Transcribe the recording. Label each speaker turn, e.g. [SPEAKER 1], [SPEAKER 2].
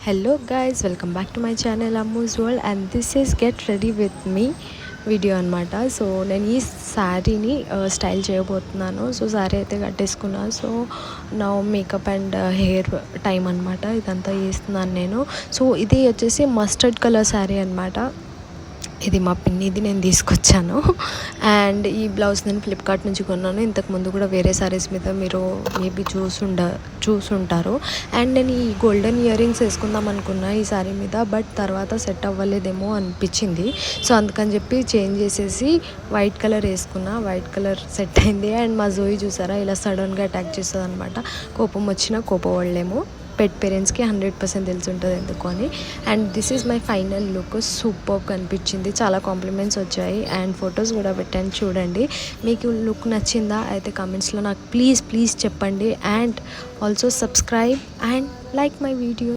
[SPEAKER 1] Hello guys, welcome back to my channel Ammu's World and this is Get Ready With Me video అనమాట. So నేను ఈ శారీని style చేయబోతున్నాను. So sari అయితే కట్టేసుకున్నా. So నా మేకప్ అండ్ హెయిర్ టైం అనమాట. ఇదంతా చేస్తున్నాను నేను. సో ఇది వచ్చేసి మస్టర్డ్ కలర్ శారీ అనమాట. ఇది మా పిన్నిది, నేను తీసుకొచ్చాను. అండ్ ఈ బ్లౌజ్ నేను ఫ్లిప్కార్ట్ నుంచి కొన్నాను. ఇంతకుముందు కూడా వేరే శారీస్ మీద మీరు మేబీ చూసుంటారు. అండ్ నేను ఈ గోల్డెన్ ఇయర్ రింగ్స్ వేసుకుందాం అనుకున్నా ఈ శారీ మీద, బట్ తర్వాత సెట్ అవ్వలేదేమో అనిపించింది. సో అందుకని చెప్పి చేంజ్ చేసేసి వైట్ కలర్ వేసుకున్నా. వైట్ కలర్ సెట్ అయింది. అండ్ మా జోయి చూసారా ఇలా సడన్గా అటాక్ చేస్తుంది అనమాట. కోపం వచ్చినా కోపవాళ్ళేమో. పెట్ పేరెంట్స్కి 100% తెలిసి ఉంటుంది ఎందుకు అని. And this is my final look. Super కనిపించింది, చాలా కాంప్లిమెంట్స్ వచ్చాయి అండ్ ఫొటోస్ కూడా పెట్టాను చూడండి. మీకు లుక్ నచ్చిందా అయితే కమెంట్స్లో నాకు ప్లీజ్ చెప్పండి. And also subscribe and like my video.